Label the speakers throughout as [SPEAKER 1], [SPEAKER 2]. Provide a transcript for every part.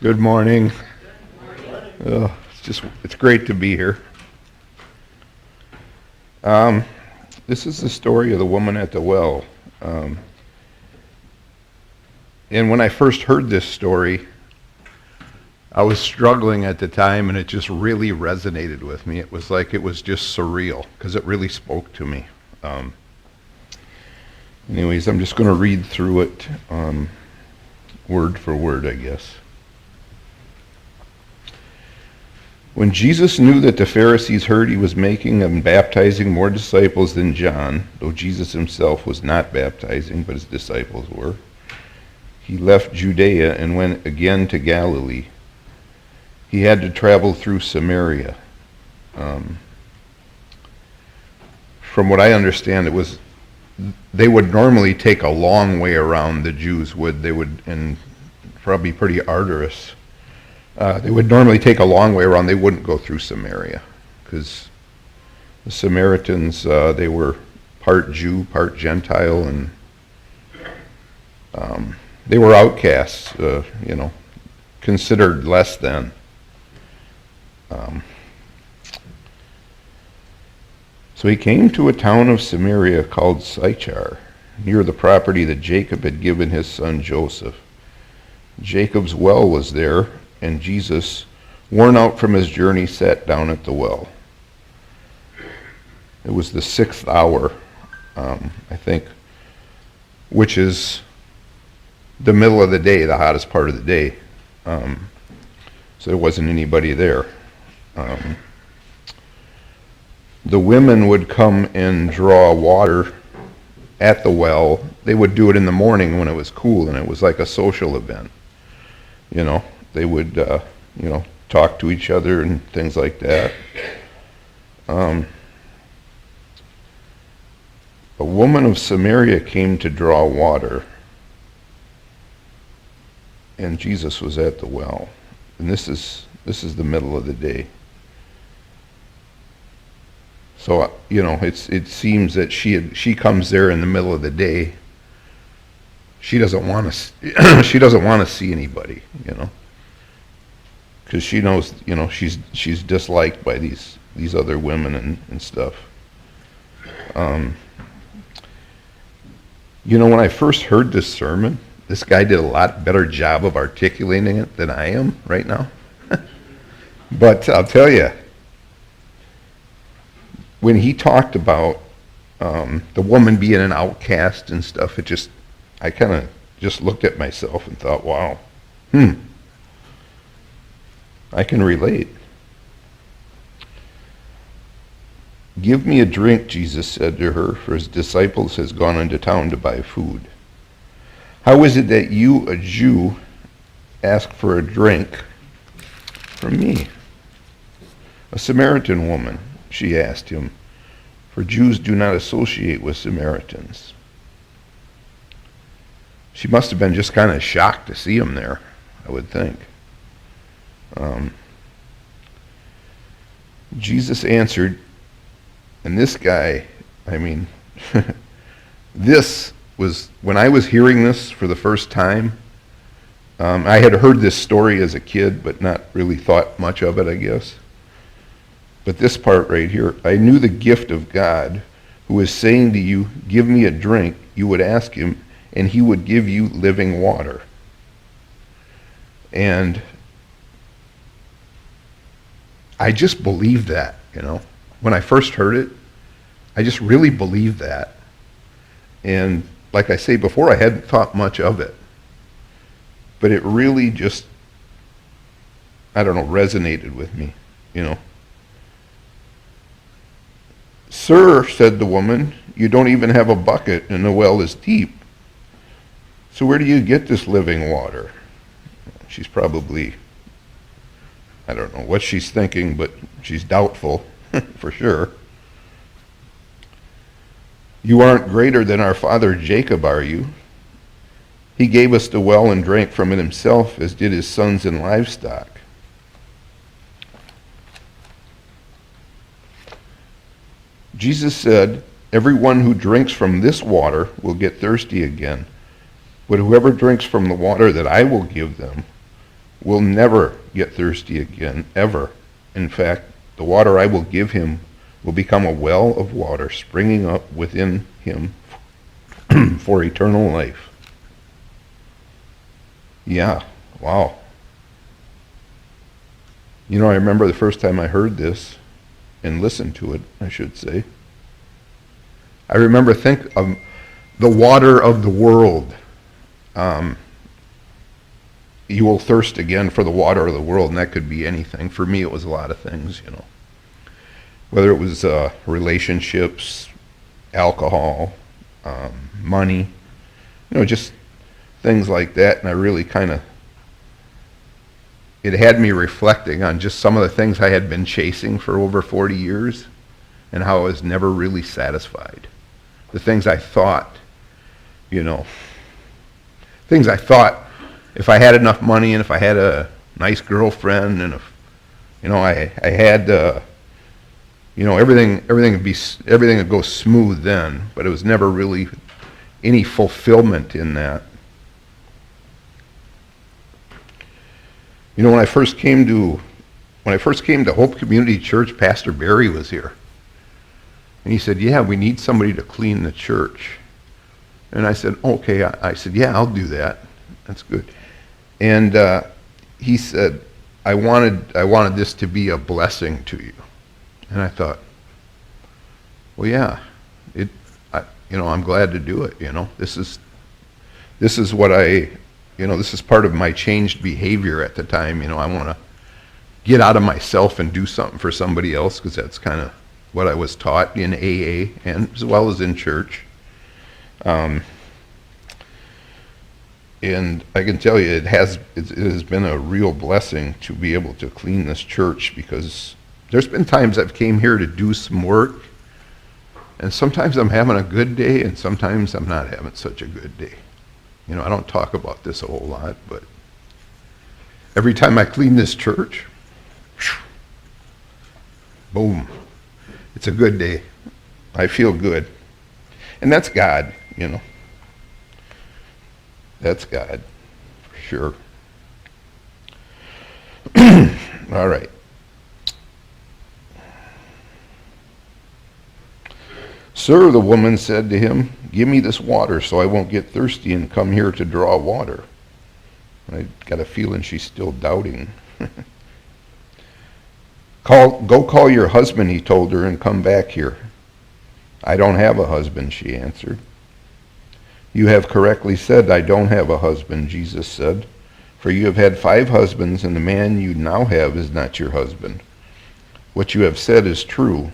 [SPEAKER 1] Good morning. It's great to be here. This is the story of the woman at the well. And when I first heard this story, I was struggling at the time, and it just really resonated with me. It was like it was just surreal, because it really spoke to me. Anyways, I'm just going to read through it word for word, I guess. When Jesus knew that the Pharisees heard he was making and baptizing more disciples than John, though Jesus himself was not baptizing, but his disciples were, he left Judea and went again to Galilee. He had to travel through Samaria. From what I understand, they would normally take a long way around. The Jews would, and probably pretty arduous. They would normally take a long way around. They wouldn't go through Samaria, because the Samaritans, they were part Jew, part Gentile, and they were outcasts, considered less than. So he came to a town of Samaria called Sychar, near the property that Jacob had given his son Joseph. Jacob's well was there, and Jesus, worn out from his journey, sat down at the well. It was the 6th hour, I think, which is the middle of the day, the hottest part of the day. So there wasn't anybody there. The women would come and draw water at the well. They would do it in the morning when it was cool, and it was like a social event. They would, talk to each other and things like that. A woman of Samaria came to draw water, and Jesus was at the well. And this is the middle of the day. So, it seems that she comes there in the middle of the day. She doesn't want to see anybody, because she knows, she's disliked by these other women and stuff. When I first heard this sermon, this guy did a lot better job of articulating it than I am right now. But I'll tell you, when he talked about the woman being an outcast and stuff, I kind of just looked at myself and thought, wow, I can relate. "Give me a drink," Jesus said to her, "for his disciples has gone into town to buy food." "How is it that you, a Jew, ask for a drink from me, a Samaritan woman?" she asked him, for Jews do not associate with Samaritans. She must have been just kind of shocked to see him there, I would think. Jesus answered, and this guy, this was, when I was hearing this for the first time, I had heard this story as a kid, but not really thought much of it, I guess. But this part right here, "I knew the gift of God, who is saying to you, 'Give me a drink,' you would ask him, and he would give you living water." And I just believed that, When I first heard it, I just really believed that. And like I say before, I hadn't thought much of it. But it really just, resonated with me, "Sir," said the woman, "you don't even have a bucket, and the well is deep. So where do you get this living water?" She's probably, I don't know what she's thinking, but she's doubtful, for sure. "You aren't greater than our father Jacob, are you? He gave us the well and drank from it himself, as did his sons and livestock." Jesus said, "Everyone who drinks from this water will get thirsty again, but whoever drinks from the water that I will give them will never get thirsty again, ever. In fact, the water I will give him will become a well of water springing up within him for eternal life. Yeah, wow. You know, I remember the first time I heard this and listened to it, I should say. I remember think of the water of the world. You will thirst again for the water of the world, and that could be anything. For me, it was a lot of things, you know. Whether it was relationships, alcohol, money, you know, just things like that. And I really it had me reflecting on just some of the things I had been chasing for over 40 years and how I was never really satisfied. The things I thought, you know, things I thought if I had enough money and if I had a nice girlfriend and if, you know, I had, you know, everything would go smooth then, but it was never really any fulfillment in that. You know, when I first came to Hope Community Church, Pastor Barry was here. And he said, yeah, we need somebody to clean the church. And I said, okay. I said, yeah, I'll do that. That's good. And he said, I wanted this to be a blessing to you. And I thought, well, yeah, you know, I'm glad to do it. You know, this is what this is part of my changed behavior at the time. You know, I want to get out of myself and do something for somebody else, because that's kind of what I was taught in AA and as well as in church. And I can tell you, it has been a real blessing to be able to clean this church, because there's been times I've came here to do some work, and sometimes I'm having a good day, and sometimes I'm not having such a good day. You know, I don't talk about this a whole lot, but every time I clean this church, boom, it's a good day. I feel good. And that's God, you know. That's God, for sure. All right. Sir, the woman said to him, give me this water so I won't get thirsty and come here to draw water. I got a feeling she's still doubting. Go call your husband, he told her, and come back here. I don't have a husband, she answered. You have correctly said, I don't have a husband, Jesus said. For you have had 5 husbands, and the man you now have is not your husband. What you have said is true.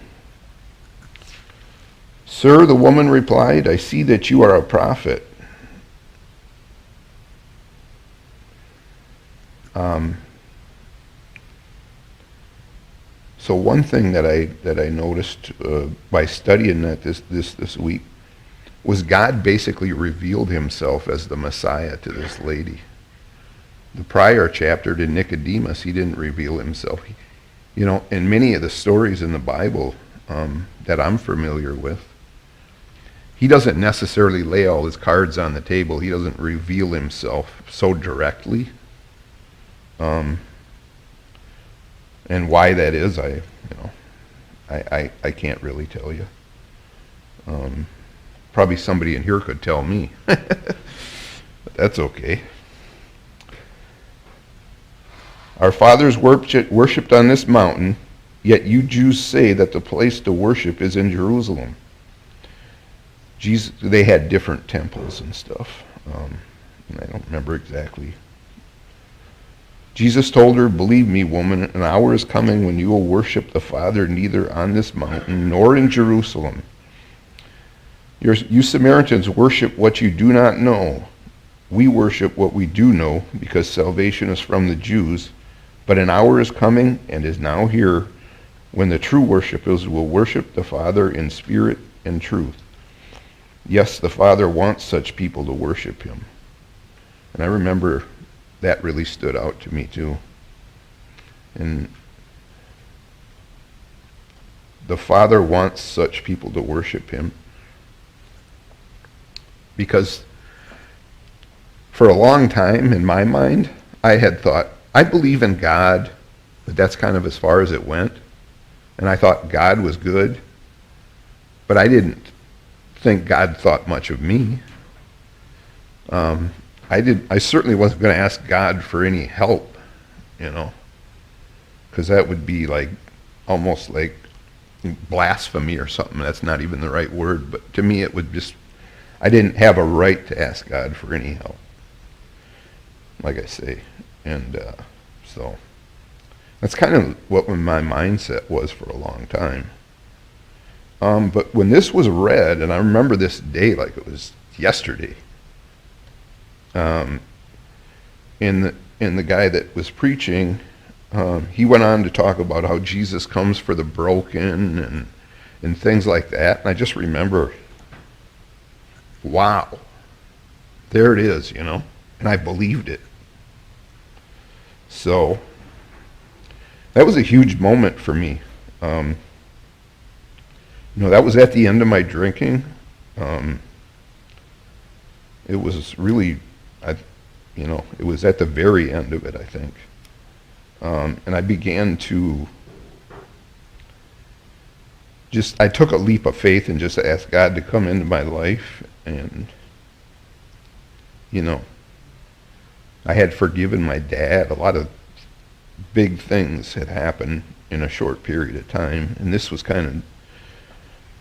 [SPEAKER 1] Sir, the woman replied, I see that you are a prophet. So one thing that I noticed by studying that this week was God basically revealed himself as the Messiah to this lady. The prior chapter to Nicodemus, he didn't reveal himself. You know, in many of the stories in the Bible that I'm familiar with, he doesn't necessarily lay all his cards on the table. He doesn't reveal himself so directly. And why that is, I can't really tell you. Probably somebody in here could tell me. But that's okay. Our fathers worshipped on this mountain, yet you Jews say that the place to worship is in Jerusalem. They had different temples and stuff. And I don't remember exactly. Jesus told her, believe me, woman, an hour is coming when you will worship the Father neither on this mountain nor in Jerusalem. You Samaritans worship what you do not know. We worship what we do know, because salvation is from the Jews. But an hour is coming and is now here when the true worshipers will worship the Father in spirit and truth. Yes, the Father wants such people to worship him. And I remember that really stood out to me too. And the Father wants such people to worship him, because for a long time in my mind, I had thought I believe in God, but that's kind of as far as it went. And I thought God was good, but I didn't think God thought much of me. I certainly wasn't going to ask God for any help, because that would be like almost like blasphemy or something. That's not even the right word, but to me it would just, I didn't have a right to ask God for any help, like I say. And so that's kind of what my mindset was for a long time. But when this was read, and I remember this day like it was yesterday, and the guy that was preaching, he went on to talk about how Jesus comes for the broken and things like that. And I just remember, wow, there it is, and I believed it. So that was a huge moment for me. That was at the end of my drinking. It was really, it was at the very end of it, I think. And I began to I took a leap of faith and just asked God to come into my life. And, I had forgiven my dad. A lot of big things had happened in a short period of time. And this was kind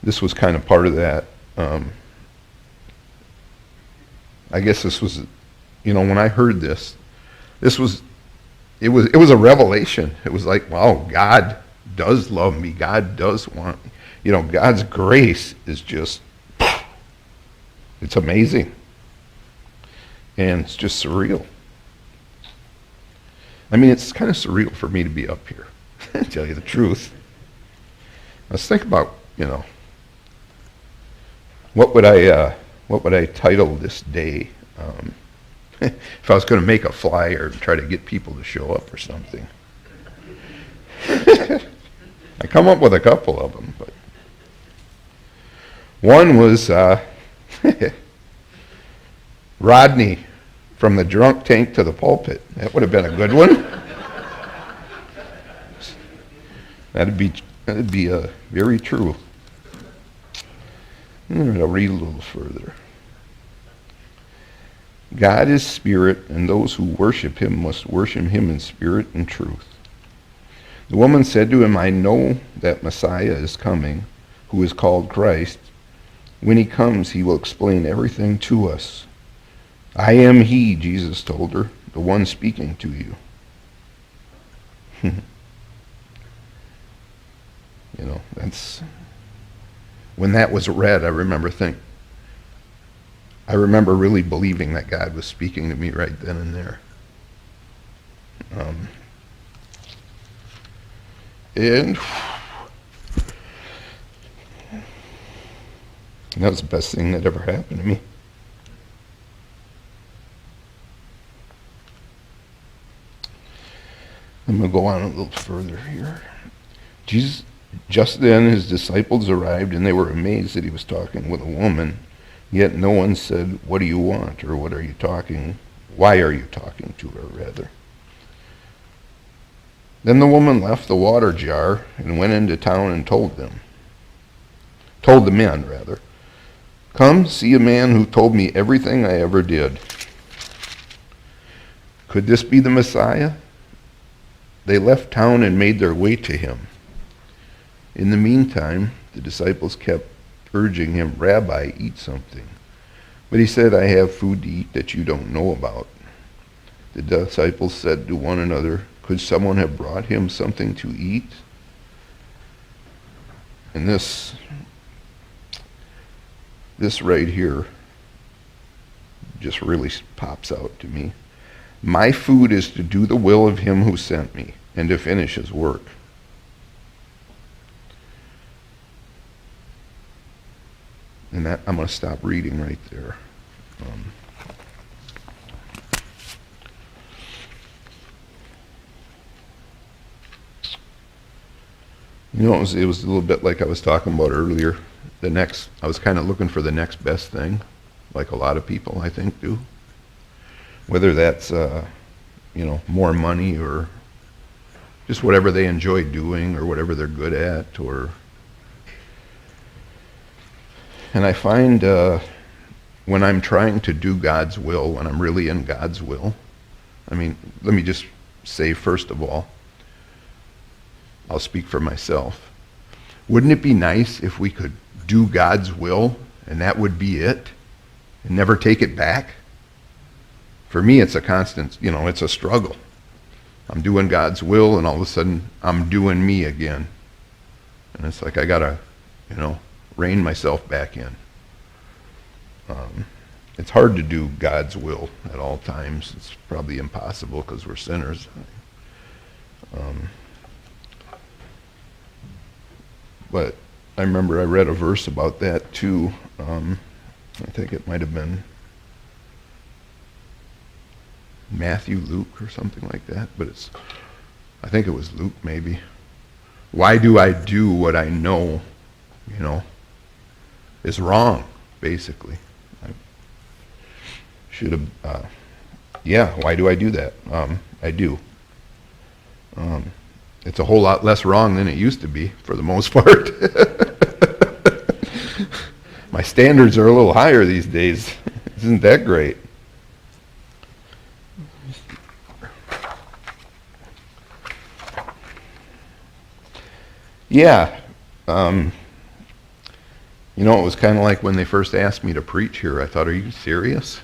[SPEAKER 1] of part of that. I guess this was, when I heard this was, it was a revelation. It was like, wow, God does love me. God does want me. God's grace is just, it's amazing. And it's just surreal. I mean, it's kind of surreal for me to be up here, to tell you the truth. I was thinking about, what would I title this day? If I was going to make a flyer and try to get people to show up or something. I come up with a couple of them, but one was Rodney, from the drunk tank to the pulpit. That would have been a good one. That'd be very true. I'll read a little further. God is spirit, and those who worship him must worship him in spirit and truth. The woman said to him, I know that Messiah is coming, who is called Christ. When he comes, he will explain everything to us. I am he, Jesus told her, the one speaking to you. That's, when that was read, I remember really believing that God was speaking to me right then and there. And that was the best thing that ever happened to me. I'm going to go on a little further here. Just then his disciples arrived, and they were amazed that he was talking with a woman. Yet no one said, what do you want? Or what are you talking? Why are you talking to her, rather? Then the woman left the water jar and went into town and told the men, come see a man who told me everything I ever did. Could this be the Messiah? They left town and made their way to him. In the meantime, the disciples kept urging him, Rabbi, eat something. But he said, I have food to eat that you don't know about. The disciples said to one another, could someone have brought him something to eat? And this right here just really pops out to me. My food is to do the will of him who sent me and to finish his work. And that, I'm going to stop reading right there. It was a little bit like I was talking about earlier. I was kind of looking for the next best thing, like a lot of people, I think, do. Whether that's more money or just whatever they enjoy doing or whatever they're good at. And I find when I'm trying to do God's will, when I'm really in God's will, let me just say first of all, I'll speak for myself. Wouldn't it be nice if we could do God's will and that would be it and never take it back? For me, it's a constant, it's a struggle. I'm doing God's will and all of a sudden I'm doing me again. And it's like I gotta, rein myself back in. It's hard to do God's will at all times. It's probably impossible because we're sinners. But I remember I read a verse about that too. I think it might have been Matthew, Luke, or something like that. But I think it was Luke maybe. Why do I do what I know, is wrong, basically? I should have, why do I do that? I do. It's a whole lot less wrong than it used to be, for the most part. My standards are a little higher these days. Isn't that great? Yeah. It was kind of like when they first asked me to preach here. I thought, are you serious?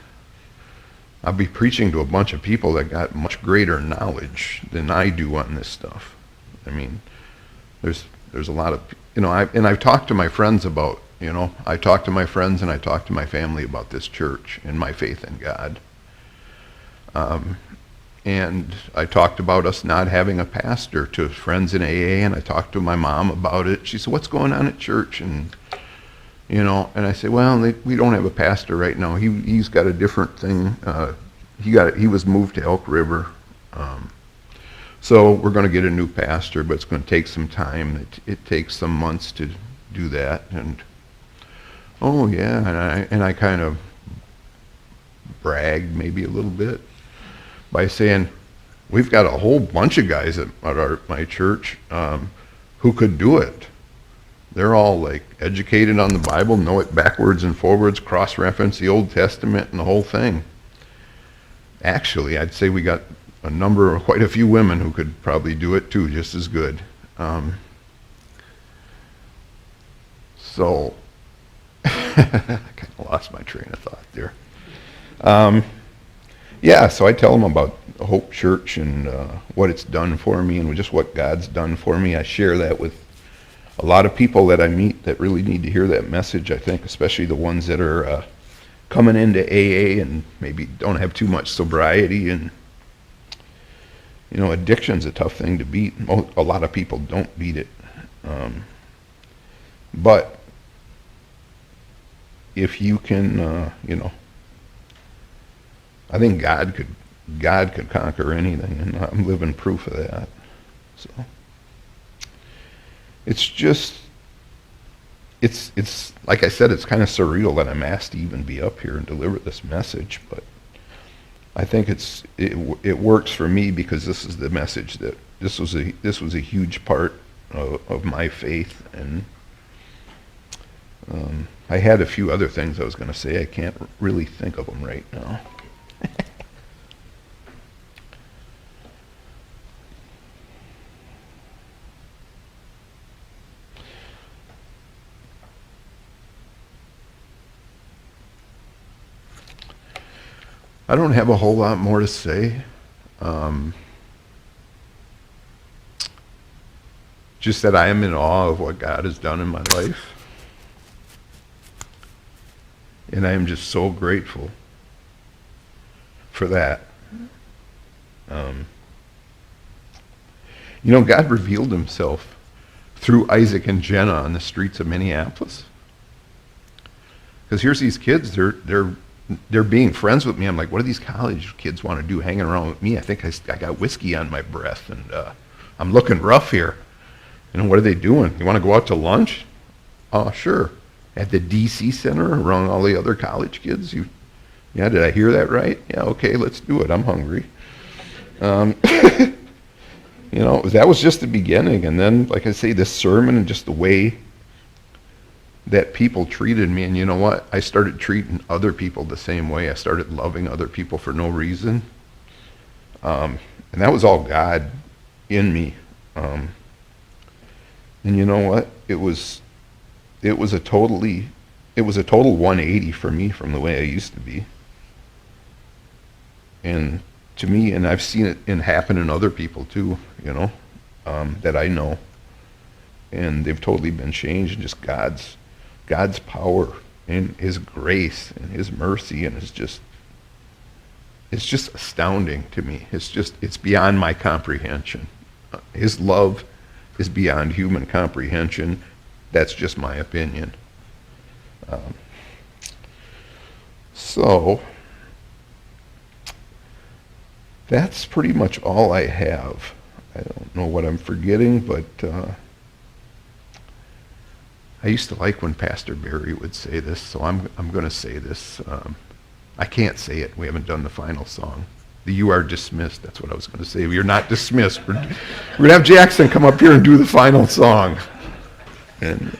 [SPEAKER 1] I'll be preaching to a bunch of people that got much greater knowledge than I do on this stuff. There's a lot of, I've talked to my friends about, I talk to my friends and I talk to my family about this church and my faith in God. And I talked about us not having a pastor to friends in AA, and I talked to my mom about it. She said, what's going on at church? And I said, well, we don't have a pastor right now. He's got a different thing. He was moved to Elk River. So we're going to get a new pastor, but it's going to take some time. It takes some months to do that. And oh yeah, and I kind of bragged maybe a little bit by saying, we've got a whole bunch of guys at my church who could do it. They're all like educated on the Bible, know it backwards and forwards, cross-reference the Old Testament and the whole thing. Actually, I'd say we got quite a few women who could probably do it too, just as good. So, I kind of lost my train of thought there. So I tell them about Hope Church and what it's done for me and just what God's done for me. I share that with a lot of people that I meet that really need to hear that message, I think, especially the ones that are coming into AA and maybe don't have too much sobriety. And, addiction's a tough thing to beat. A lot of people don't beat it. But if you can, I think God could conquer anything, and I'm living proof of that. So it's like I said, it's kind of surreal that I'm asked to even be up here and deliver this message, but I think it works for me because this is the message that this was a huge part of my faith, and I had a few other things I was going to say. I can't really think of them right now. I don't have a whole lot more to say. Just that I am in awe of what God has done in my life. And I am just so grateful for that. God revealed himself through Isaac and Jenna on the streets of Minneapolis. Because here's these kids, they're being friends with me. I'm like, what do these college kids want to do hanging around with me? I think I got whiskey on my breath, and I'm looking rough here. What are they doing? You want to go out to lunch? Oh, sure. At the DC Center around all the other college kids? Yeah, did I hear that right? Yeah, okay, let's do it. I'm hungry. Um, that was just the beginning. And then, like I say, this sermon and just the way that people treated me. And you know what? I started treating other people the same way. I started loving other people for no reason. And that was all God in me. And you know what? It was a total 180 for me from the way I used to be. And to me, and I've seen it happen in other people too, that I know. And they've totally been changed. And just God's power and His grace and His mercy, and it's just astounding to me. It's beyond my comprehension. His love is beyond human comprehension. That's just my opinion. So that's pretty much all I have. I don't know what I'm forgetting, but I used to like when Pastor Barry would say this, so I'm going to say this. I can't say it. We haven't done the final song. You are dismissed. That's what I was going to say. You're not dismissed. We're going to have Jackson come up here and do the final song. And